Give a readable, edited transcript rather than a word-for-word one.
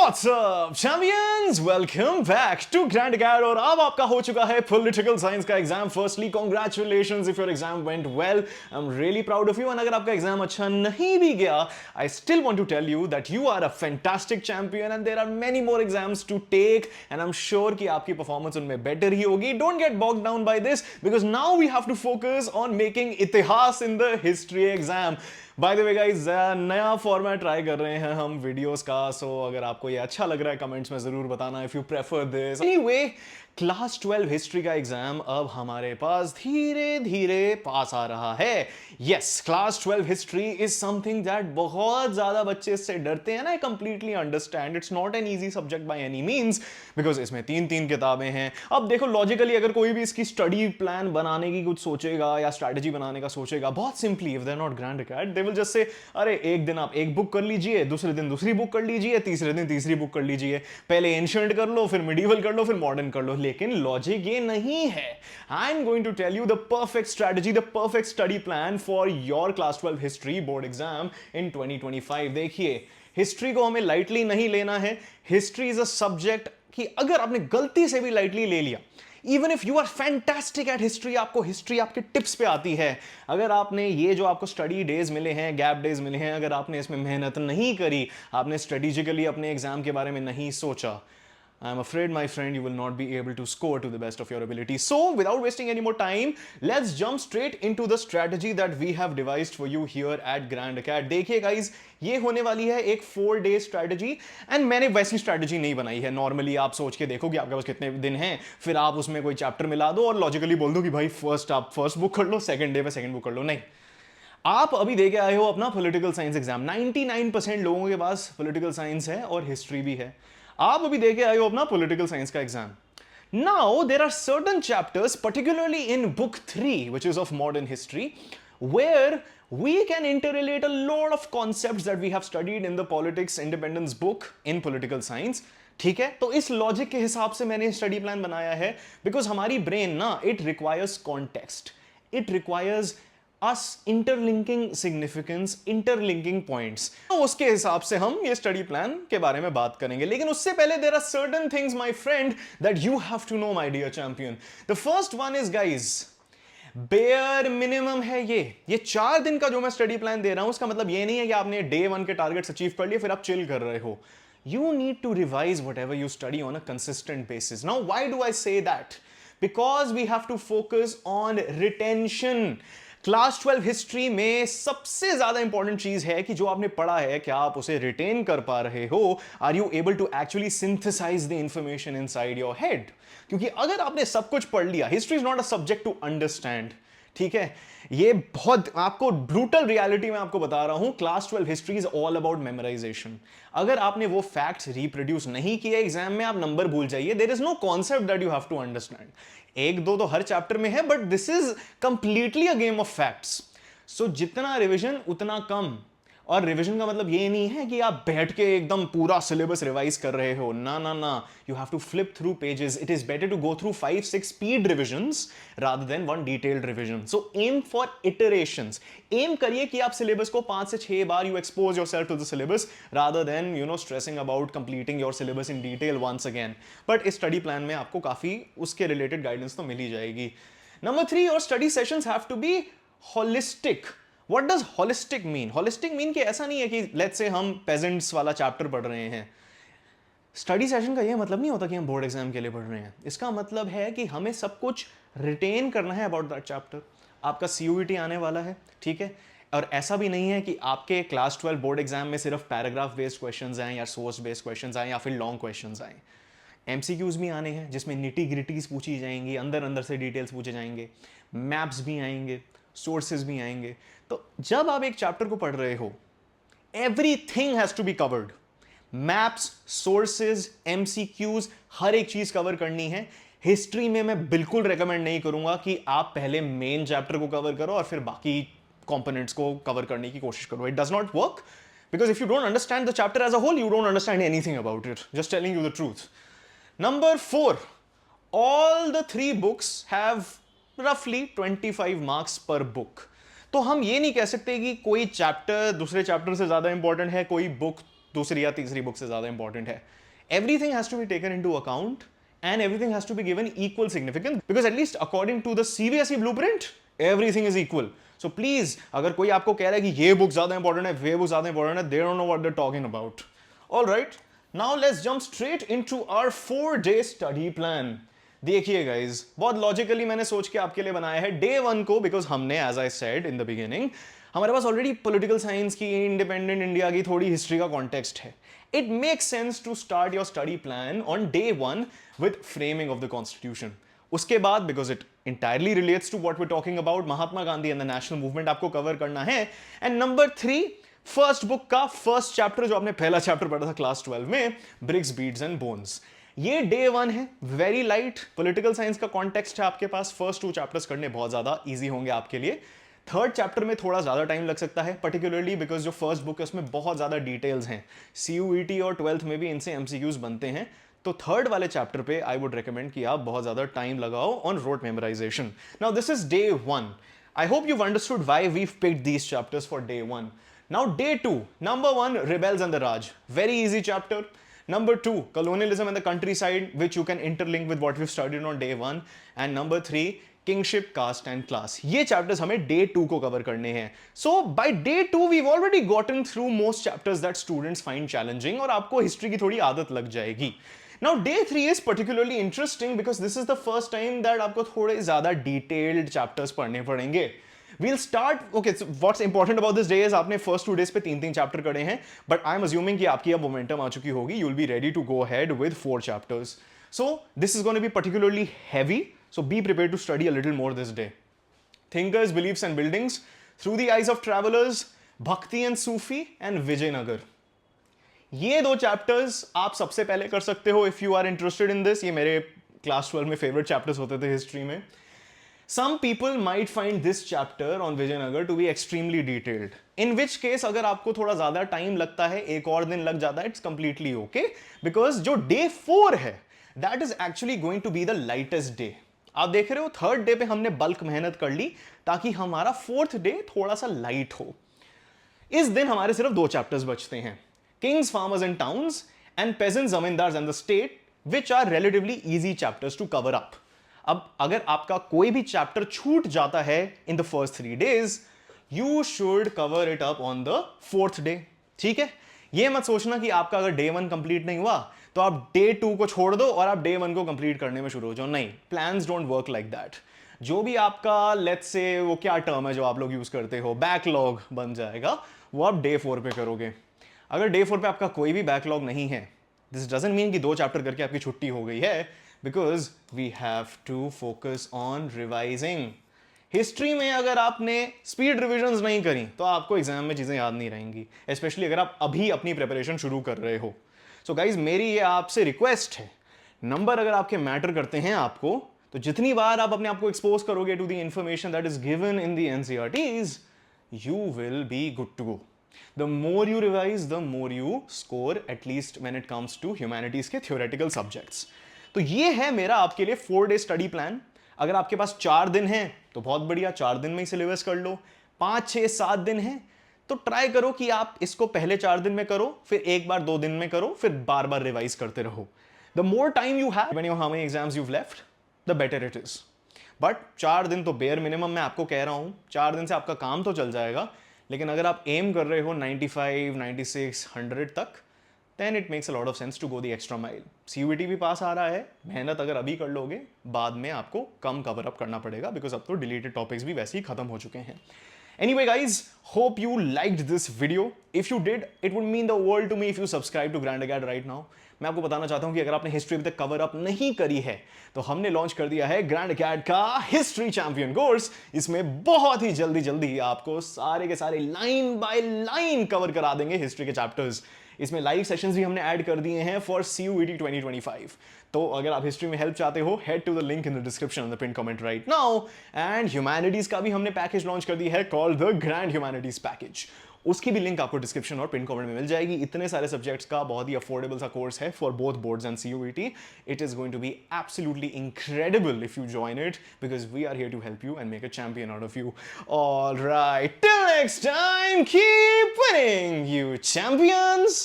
What's up, champions? Welcome back to Grand Acad और अब आपका हो चुका है पॉलिटिकल साइंस का exam. Firstly congratulations if your exam went well. I am really proud of you. And अगर आपका एग्जाम अच्छा नहीं भी गया, I still want to tell you that you are a fantastic champion and there are many more exams to take and I am sure कि आपकी performance उनमें better ही होगी. Don't get bogged down by this because now we have to focus on making इतिहास in the history exam. By the way guys, नया format try कर रहे हैं हम वीडियोस का. सो अगर आपको ये अच्छा लग रहा है कमेंट्स में जरूर बताना if you prefer this. Anyway, class 12 history का एग्जाम अब हमारे पास धीरे धीरे पास आ रहा है. Yes, class 12 history is something that बहुत ज्यादा बच्चे इससे डरते हैं. I completely understand. It's not an easy subject by any means because इसमें तीन किताबें हैं. अब देखो, लॉजिकली अगर कोई भी इसकी स्टडी प्लान बनाने की कुछ सोचेगा या स्ट्रैटेजी बनाने का सोचेगा, बहुत simply, if they are not grand arcade, they will just say अरे एक दिन आप एक बुक कर लीजिए, दूसरे दिन दूसरी बुक कर लीजिए, तीसरे दिन तीसरी बुक कर लीजिए, पहले एंशिएंट कर लो, फिर मिडीवल कर लो, फिर मॉडर्न कर लो. लेकिन लॉजिक ये नहीं है. I am going to tell you the perfect strategy, the perfect study plan for your class 12 history board exam in 2025. देखिए, हिस्ट्री को हमें लाइटली नहीं लेना है. हिस्ट्री इज अ सब्जेक्ट कि अगर आपने गलती से भी लाइटली ले लिया, even if you are fantastic at history, आपको हिस्ट्री आपके टिप्स पे आती है, अगर आपने ये जो आपको स्टडी डेज मिले हैं, गैप डेज मिले हैं, अगर आपने इसमें मेहनत नहीं करी, आपने स्ट्रेटेजिकली अपने एग्जाम के बारे में नहीं सोचा, I'm afraid, my friend, you will not be able to score to the best of your ability. So, without wasting any more time, let's jump straight into the strategy that we have devised for you here at Grand Acad. देखिए guys, ये होने वाली है एक 4-day strategy and मैंने वैसी strategy नहीं बनाई है. Normally आप सोच के देखो कि आपके पास कितने दिन हैं, फिर आप उसमें कोई चैप्टर मिला दो और लॉजिकली बोल दो कि भाई आप फर्स्ट बुक कर लो, सेकंड डे पे सेकंड बुक कर लो. नहीं, आप अभी दे के आए हो अपना पॉलिटिकल साइंस एग्जाम. 99% लोगों के पास पॉलिटिकल साइंस है और हिस्ट्री भी है. आप अभी देखे आए हो अपना पॉलिटिकल साइंस का exam. Now there are certain chapters, particularly in book 3, which is of modern history, where we can interrelate a lot of concepts that we have studied in the politics independence book in political science. ठीक है, तो इस logic के हिसाब से मैंने study plan बनाया है बिकॉज हमारी ब्रेन ना, it requires context, it requires us interlinking significance, interlinking points. तो उसके हिसाब से हम ये स्टडी प्लान के बारे में बात करेंगे. लेकिन उससे पहले there are certain things, my friend, that you have to know, my dear champion. The first one is, guys, bare minimum है ये 4 दिन का जो मैं स्टडी प्लान दे रहा हूं, उसका मतलब ये नहीं है कि आपने डे 1 के टारगेट्स अचीव कर लिए फिर आप चिल कर रहे हो. You need to revise whatever you study on a consistent basis. Now, why do I say that? Because we have to focus on retention. Class 12 history में सबसे ज्यादा इंपॉर्टेंट चीज है कि जो आपने पढ़ा है, क्या आप उसे रिटेन कर पा रहे हो? Are you able to actually synthesize the information inside your head? क्योंकि अगर आपने सब कुछ पढ़ लिया, history is not a subject to understand. ठीक है, ये बहुत आपको ब्रूटल रियलिटी में आपको बता रहा हूं. Class 12 history is all about memorisation. अगर आपने वो फैक्ट्स रिप्रोड्यूस नहीं किए एग्जाम में, आप नंबर भूल जाइए. There is no concept that you have to understand. एक दो तो हर चैप्टर में है, but this is completely a game of facts. So जितना रिविजन उतना कम. और रिवीजन का मतलब ये नहीं है कि आप बैठ के एकदम पूरा सिलेबस रिवाइज कर रहे हो. ना ना ना, you have to flip through pages. It is better to go through 5-6 speed revisions rather than one detailed revision. So aim for iterations. Aim करिए कि आप सिलेबस को 5 से 6 बार you expose yourself to the syllabus rather than stressing about completing your syllabus in detail once again. But इस study plan में आपको काफी उसके रिलेटेड गाइडेंस तो मिल ही जाएगी. Number 3, your study sessions have to be holistic. What does holistic mean? Holistic mean कि ऐसा नहीं है कि let's say हम peasants वाला चैप्टर पढ़ रहे हैं. स्टडी सेशन का ये मतलब नहीं होता कि हम बोर्ड एग्जाम के लिए पढ़ रहे हैं. इसका मतलब है कि हमें सब कुछ रिटेन करना है अबाउट दैट चैप्टर. आपका CUET आने वाला है, ठीक है, और ऐसा भी नहीं है कि आपके क्लास 12 बोर्ड एग्जाम में सिर्फ पैराग्राफ बेस्ड क्वेश्चंस आए या सोर्स बेस्ड क्वेश्चंस आए या फिर लॉन्ग क्वेश्चंस आए. MCQs भी आने हैं जिसमें निटी ग्रिटीज पूछी जाएंगी, अंदर से डिटेल्स पूछे जाएंगे, मैप्स भी आएंगे, सोर्सेज भी आएंगे. तो जब आप एक चैप्टर को पढ़ रहे हो, everything has to be covered. Maps, sources, MCQs, हर एक चीज कवर करनी है. हिस्ट्री में मैं बिल्कुल रेकमेंड नहीं करूंगा कि आप पहले मेन चैप्टर को कवर करो और फिर बाकी कंपोनेंट्स को कवर करने की कोशिश करो. It does not work because if you don't understand the chapter as a whole, you don't understand anything about it. Just telling you the truth. Number 4, all the 3 books have roughly 25 marks per book. तो हम ये नहीं कह सकते कि कोई chapter दूसरे chapter से ज्यादा इंपॉर्टेंट है, कोई बुक दूसरी या तीसरी बुक से ज्यादा इंपॉर्टेंट है. Everything has to be taken into account and everything has to be given equal significance because at least according to the CBSE blueprint, everything is equal. So please, अगर कोई आपको कह रहा है कि ये बुक ज्यादा इंपॉर्टेंट है, वे बुक ज्यादा इंपॉर्टेंट है, they don't know what they're talking about. All right, now let's jump straight into our 4-day study plan. देखिए गाइज, बहुत लॉजिकली मैंने सोच के आपके लिए बनाया है डे 1 को, बिकॉज हमने as I said in the beginning हमारे पास ऑलरेडी पॉलिटिकल साइंस की, इंडिपेंडेंट इंडिया की थोड़ी हिस्ट्री का कॉन्टेक्स्ट है. It makes sense to start your study plan on day 1 with framing of the constitution. उसके बाद, because it entirely relates to what we talking about, Mahatma Gandhi and the national movement आपको cover करना है. And number 3, first book का first chapter, जो आपने पहला chapter पढ़ा था क्लास 12 में, ब्रिक्स, बीड्स एंड बोन्स. ये डे 1 है, वेरी लाइट पॉलिटिकल साइंस का कॉन्टेक्स्ट है आपके पास. फर्स्ट 2 चैप्टर्स करने बहुत ज्यादा इजी होंगे आपके लिए. थर्ड चैप्टर में थोड़ा ज्यादा टाइम लग सकता है, पर्टिकुलरली बिकॉज जो फर्स्ट बुक है उसमें बहुत ज्यादा डिटेल्स हैं. CUET और 12th में भी इनसे MCQs बनते हैं. तो थर्ड वाले चैप्टर पे आई वुड रिकमेंड कि आप बहुत ज्यादा टाइम लगाओ on rote memorisation. Now this is day 1. I hope you understood why we picked these chapters for day 1. Now day 2, number 1, rebels and the Raj, very easy chapter. Number 2, colonialism and the countryside, which you can interlink with what we've studied on day 1. And number 3, kingship, caste and class. ये chapters हमें day 2 को cover करने हैं. So by day 2 we've already gotten through most chapters that students find challenging और आपको history की थोड़ी आदत लग जाएगी. Now day 3 is particularly interesting because this is the first time that आपको थोड़े ज़्यादा detailed chapters पढ़ने पड़ेंगे. We'll start, okay, so what's important about this day is आपने first 2 days पे 3-3 चैप्टर करे हैं, but I'm assuming कि आपकी अब मोमेंटम आ चुकी होगी, you'll be ready to go ahead with 4 chapters. So this is going to be particularly heavy, so be prepared to study a little more this day. Thinkers, Beliefs and Buildings, Through the Eyes of Travelers, Bhakti and Sufi and Vijayanagar. ये 2 chapters आप सबसे पहले कर सकते हो if you are interested in this. ये मेरे class 12 में फेवरेट चैप्टर्स होते थे हिस्ट्री में. Some people might find this chapter on Vijayanagar to be extremely detailed. In which case, अगर आपको थोड़ा ज़्यादा टाइम लगता है, एक और दिन लग जाता है, it's completely okay. Because जो day 4 है, that is actually going to be the lightest day. आप देख रहे हो, थर्ड डे पे हमने बल्क मेहनत कर ली ताकि हमारा फोर्थ डे थोड़ा सा लाइट हो. इस दिन हमारे सिर्फ 2 चैप्टर्स बचते हैं, Kings, Farmers and Towns and Peasants, Zamindars and the State, which are relatively easy chapters to cover up. अब अगर आपका कोई भी चैप्टर छूट जाता है in the first 3 days, you should cover it up on the 4th day. ठीक है, ये मत सोचना कि आपका अगर डे 1 कंप्लीट नहीं हुआ तो आप डे 2 को छोड़ दो और आप डे 1 को कंप्लीट करने में शुरू हो जाओ. नहीं, plans don't work like that. जो भी आपका, लेट्स से, वो क्या टर्म है जो आप लोग यूज करते हो, बैकलॉग बन जाएगा, वो आप डे 4 पे करोगे. अगर डे 4 पे आपका कोई भी बैकलॉग नहीं है, दिस डजंट मीन कि 2 चैप्टर करके आपकी छुट्टी हो गई है, because we have to focus on revising. History में अगर आपने स्पीड रिविजन्स नहीं करी तो आपको एग्जाम में चीजें याद नहीं रहेंगी, स्पेशली अगर आप अभी अपनी प्रिपरेशन शुरू कर रहे हो. सो गाइज, मेरी ये आपसे रिक्वेस्ट है, नंबर अगर आपके मैटर करते हैं आपको, तो जितनी बार आप अपने आप को एक्सपोज करोगे to the information that is given in the NCERTs, you will be good to go. The more you revise, the more you score, at least when it comes to humanities के theoretical subjects. तो ये है मेरा आपके लिए 4-day study plan. अगर आपके पास 4 दिन हैं तो बहुत बढ़िया, 4 दिन में ही सिलेबस कर लो. 5, 6, 7 दिन हैं तो ट्राई करो कि आप इसको पहले 4 दिन में करो, फिर एक बार 2 दिन में करो, फिर बार बार रिवाइज करते रहो. The more time you have, depending on how many exams you've left, the better it is. But 4 दिन तो बेयर मिनिमम मैं आपको कह रहा हूं. 4 दिन से आपका काम तो चल जाएगा, लेकिन अगर आप एम कर रहे हो 95, 96, 100 तक, then it makes a lot of sense to go the extra mile. CUET भी पास आ रहा है, मेहनत अगर अभी कर लोगे, बाद में आपको कम कवर अप करना पड़ेगा, बिकॉज अब तो डिलीटेड टॉपिक्स भी वैसे ही खत्म हो चुके हैं. Anyway guys, hope you liked this video. If you did, it would mean the world to me if you subscribe to Grand Acad right now. मैं आपको बताना चाहता हूं कि अगर आपने हिस्ट्री अभी तक कवर अप नहीं करी है तो हमने लॉन्च कर दिया है ग्रैंड अकैड का हिस्ट्री चैंपियन कोर्स. इसमें बहुत ही जल्दी आपको सारे के सारे लाइन बाय लाइन कवर करा देंगे हिस्ट्री के चैप्टर्स. इसमें लाइव सेशंस भी हमने ऐड कर दिए हैं फॉर CUET 2025. तो अगर आप हिस्ट्री में हेल्प चाहते हो, head to the link in the description on the pin comment right now. And humanities का भी हमने पैकेज लॉन्च कर दी है called the grand humanities package. उसकी भी लिंक आपको डिस्क्रिप्शन और पिन कमेंट में मिल जाएगी. इतने सारे सब्जेक्ट्स का बहुत ही अफोर्डेबल सा कोर्स है for both boards and CUET. It is going to be absolutely incredible if you join it, because we are here to help you and make a champion out of you. All right, till next time, keep winning, you champions.